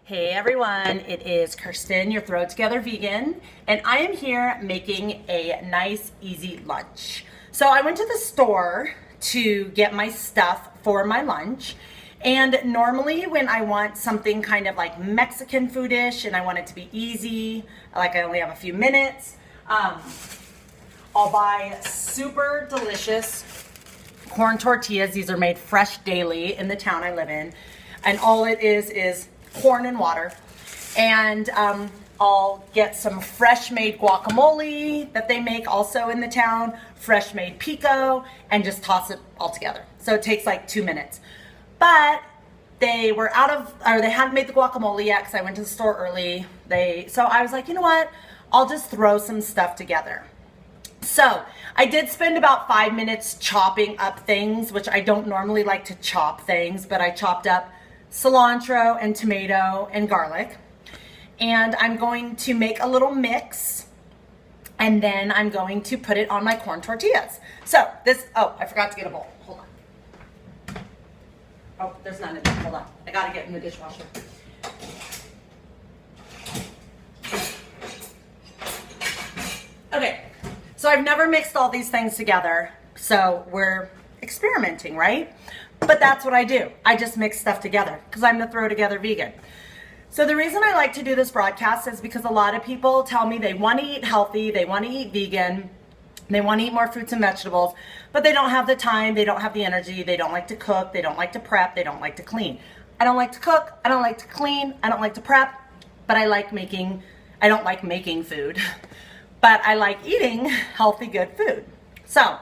Hey everyone, it is Kirsten, your Throw It Together vegan, and I am here making a nice, easy lunch. So I went to the store to get my stuff for my lunch, and normally when I want something kind of like Mexican foodish and I want it to be easy, like I only have a few minutes, I'll buy super delicious corn tortillas. These are made fresh daily in the town I live in, and all it is corn and water. And I'll get some fresh made guacamole that they make also in the town, fresh made pico, and just toss it all together. So it takes like 2 minutes. But they were they hadn't made the guacamole yet because I went to the store early. So I was like, you know what? I'll just throw some stuff together. So I did spend about 5 minutes chopping up things, which I don't normally like to chop things, but I chopped up cilantro and tomato and garlic. And I'm going to make a little mix, and then I'm going to put it on my corn tortillas. So I forgot to get a bowl. Hold on. Oh, there's none in there. Hold on. I gotta get in the dishwasher. Okay, so I've never mixed all these things together, so we're experimenting, right? But that's what I do. I just mix stuff together because I'm the Throw Together vegan. So the reason I like to do this broadcast is because a lot of people tell me they want to eat healthy, they want to eat vegan, they want to eat more fruits and vegetables, but they don't have the time, they don't have the energy, they don't like to cook, they don't like to prep, they don't like to clean. I don't like to cook, I don't like to clean, I don't like to prep, but I don't like making food, but I like eating healthy, good food. So I'm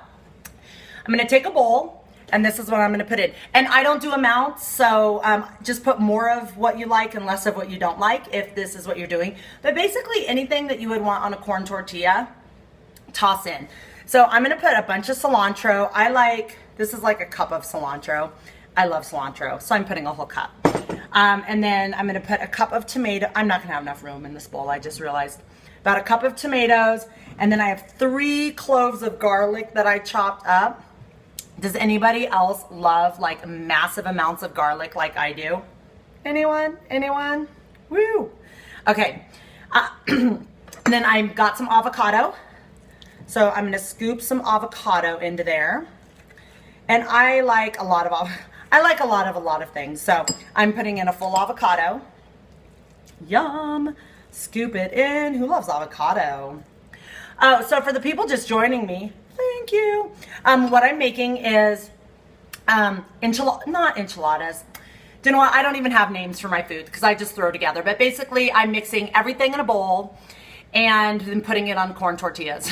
going to take a bowl, and this is what I'm going to put in. And I don't do amounts, so just put more of what you like and less of what you don't like if this is what you're doing. But basically anything that you would want on a corn tortilla, toss in. So I'm going to put a bunch of cilantro. This is like a cup of cilantro. I love cilantro, so I'm putting a whole cup. And then I'm going to put a cup of tomato. I'm not going to have enough room in this bowl, I just realized. About a cup of tomatoes, and then I have 3 cloves of garlic that I chopped up. Does anybody else love like massive amounts of garlic like I do? Anyone? Anyone? Woo! Okay. And then I've got some avocado. So I'm going to scoop some avocado into there. And I like a lot of things. So I'm putting in a full avocado. Yum! Scoop it in. Who loves avocado? Oh, so for the people just joining me, thank you. What I'm making is not enchiladas. Do you know what? I don't even have names for my food because I just throw together. But basically, I'm mixing everything in a bowl and then putting it on corn tortillas.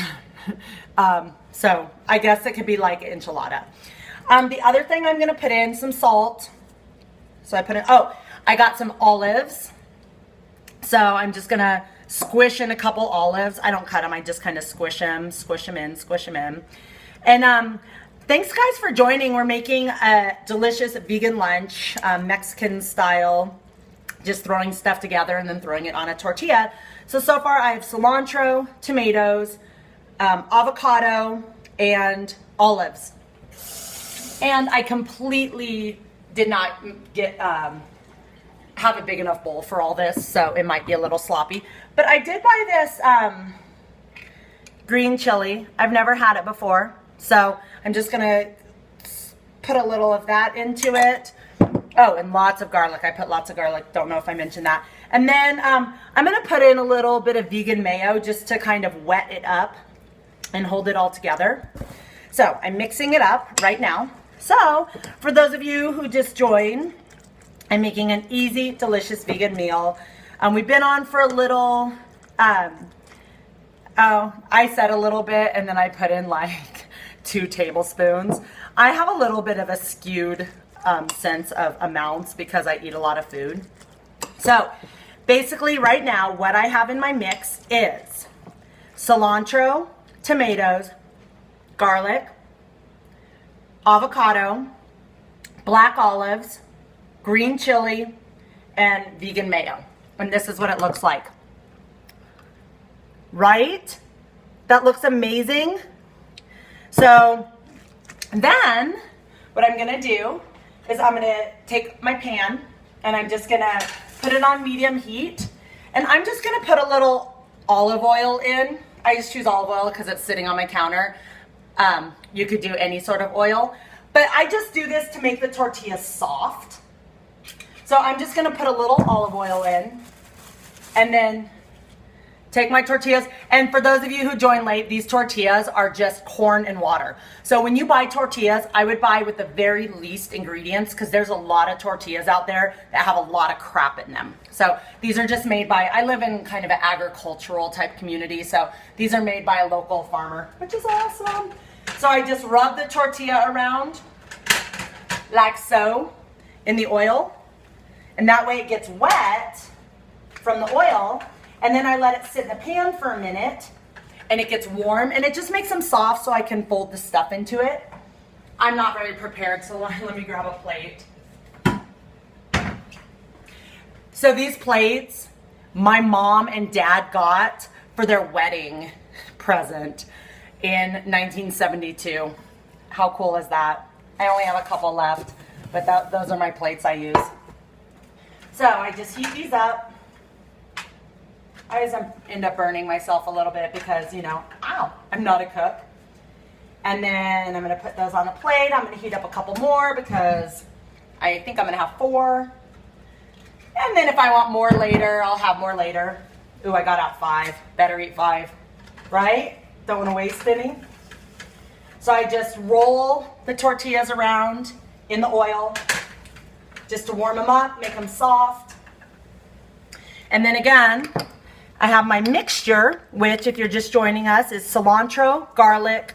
So I guess it could be like enchilada. The other thing I'm going to put in some salt. So I got some olives. So I'm just going to squish in a couple olives. I don't cut them. I just kind of squish them in. And thanks guys for joining. We're making a delicious vegan lunch, Mexican style, just throwing stuff together and then throwing it on a tortilla. So far I have cilantro, tomatoes, avocado, and olives. And I completely did not have a big enough bowl for all this, so it might be a little sloppy. But I did buy this green chili. I've never had it before, so I'm just gonna put a little of that into it. Oh, and lots of garlic. I put lots of garlic. Don't know if I mentioned that. And then I'm gonna put in a little bit of vegan mayo just to kind of wet it up and hold it all together. So I'm mixing it up right now. So for those of you who just joined, I'm making an easy, delicious vegan meal. We've been on for a little, I said a little bit and then I put in like 2 tablespoons. I have a little bit of a skewed sense of amounts because I eat a lot of food. So basically right now what I have in my mix is cilantro, tomatoes, garlic, avocado, black olives, green chili, and vegan mayo. And this is what it looks like. Right? That looks amazing. So then what I'm gonna do is I'm gonna take my pan and I'm just gonna put it on medium heat, and I'm just gonna put a little olive oil in. I just choose olive oil because it's sitting on my counter. You could do any sort of oil, but I just do this to make the tortillas soft. So I'm just gonna put a little olive oil in, and then take my tortillas. And for those of you who joined late, these tortillas are just corn and water. So when you buy tortillas, I would buy with the very least ingredients, because there's a lot of tortillas out there that have a lot of crap in them. So these are just made by, I live in kind of an agricultural type community, so these are made by a local farmer, which is awesome. So I just rub the tortilla around like so in the oil, and that way it gets wet from the oil. And then I let it sit in the pan for a minute, and it gets warm, and it just makes them soft so I can fold the stuff into it. I'm not very prepared, so let me grab a plate. So these plates, my mom and dad got for their wedding present in 1972. How cool is that? I only have a couple left, but those are my plates I use. So I just heat these up. I always end up burning myself a little bit because, you know, I'm not a cook. And then I'm going to put those on a plate. I'm going to heat up a couple more because I think I'm going to have 4. And then if I want more later, I'll have more later. Ooh, I got out 5. Better eat 5, right? Don't want to waste any. So I just roll the tortillas around in the oil just to warm them up, make them soft. And then again, I have my mixture, which if you're just joining us is cilantro, garlic,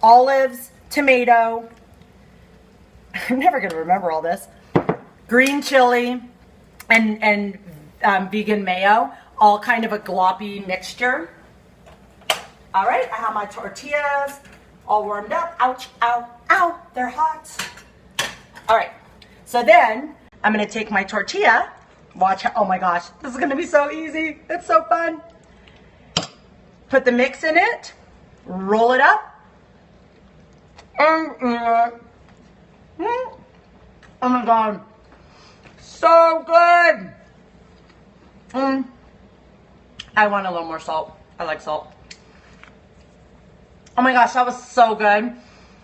olives, tomato. I'm never going to remember all this. Green chili and vegan mayo, all kind of a gloppy mixture. All right, I have my tortillas all warmed up. Ouch, ow, ow, they're hot. All right, so then I'm going to take my tortilla. Watch, oh my gosh, this is gonna be so easy. It's so fun. Put the mix in it, roll it up, and oh my God, so good. I want a little more salt. I like salt. Oh my gosh, that was so good.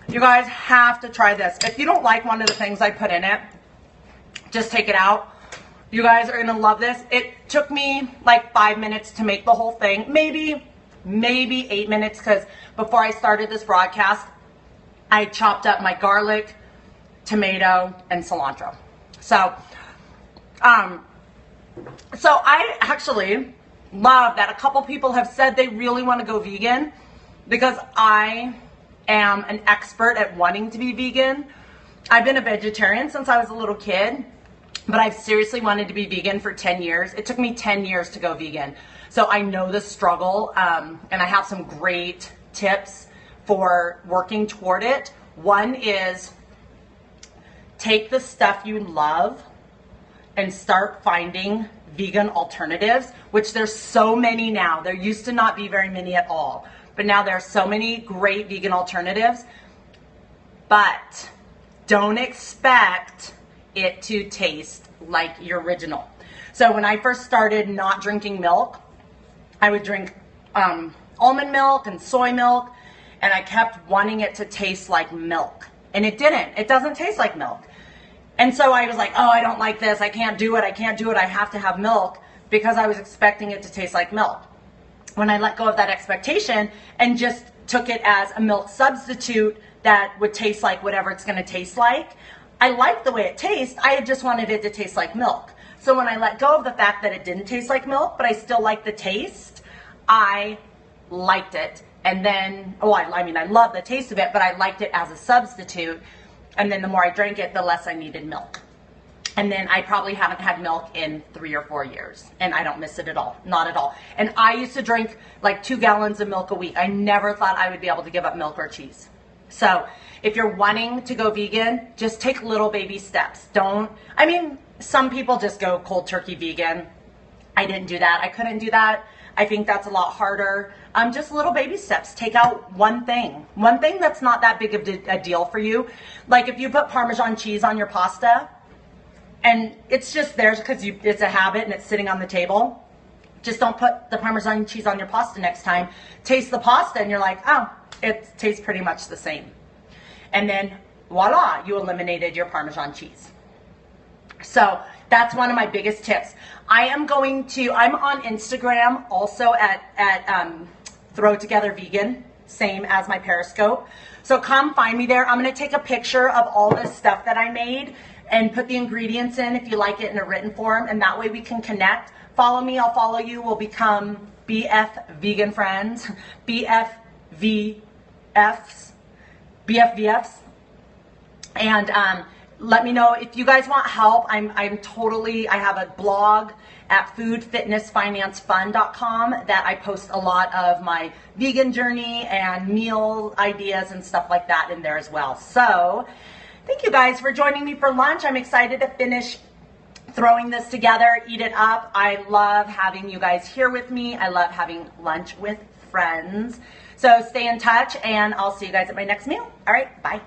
You guys have to try this. If you don't like one of the things I put in it, just take it out. You guys are gonna love this. It took me like 5 minutes to make the whole thing. Maybe 8 minutes, because before I started this broadcast, I chopped up my garlic, tomato, and cilantro. So I actually love that a couple people have said they really want to go vegan, because I am an expert at wanting to be vegan. I've been a vegetarian since I was a little kid. But I've seriously wanted to be vegan for 10 years. It took me 10 years to go vegan. So I know the struggle, and I have some great tips for working toward it. One is take the stuff you love and start finding vegan alternatives, which there's so many now. There used to not be very many at all, but now there are so many great vegan alternatives. But don't expect it to taste like your original. So when I first started not drinking milk, I would drink almond milk and soy milk, and I kept wanting it to taste like milk, and it didn't. It doesn't taste like milk. And so I was like, oh, I don't like this. I can't do it. I can't do it. I have to have milk, because I was expecting it to taste like milk. When I let go of that expectation and just took it as a milk substitute that would taste like whatever it's going to taste like, I liked the way it tastes. I had just wanted it to taste like milk. So when I let go of the fact that it didn't taste like milk, but I still liked the taste, I liked it. And then, I love the taste of it, but I liked it as a substitute. And then the more I drank it, the less I needed milk. And then I probably haven't had milk in 3 or 4 years, and I don't miss it at all, not at all. And I used to drink like 2 gallons of milk a week. I never thought I would be able to give up milk or cheese. So if you're wanting to go vegan, just take little baby steps. Some people just go cold turkey vegan. I didn't do that. I couldn't do that. I think that's a lot harder. Just little baby steps. Take out one thing that's not that big of a deal for you. Like if you put Parmesan cheese on your pasta, and it's just there because it's a habit and it's sitting on the table. Just don't put the Parmesan cheese on your pasta next time. Taste the pasta and you're like, oh, it tastes pretty much the same. And then voila, you eliminated your Parmesan cheese. So that's one of my biggest tips. I'm on Instagram also at Throw Together Vegan, same as my Periscope. So come find me there. I'm going to take a picture of all this stuff that I made and put the ingredients in if you like it in a written form, and that way we can connect. Follow me, I'll follow you. We'll become BF Vegan friends, BFVFs. And let me know if you guys want help. I have a blog at foodfitnessfinancefund.com that I post a lot of my vegan journey and meal ideas and stuff like that in there as well. So thank you guys for joining me for lunch. I'm excited to finish throwing this together, eat it up. I love having you guys here with me. I love having lunch with friends. So stay in touch and I'll see you guys at my next meal. All right, bye.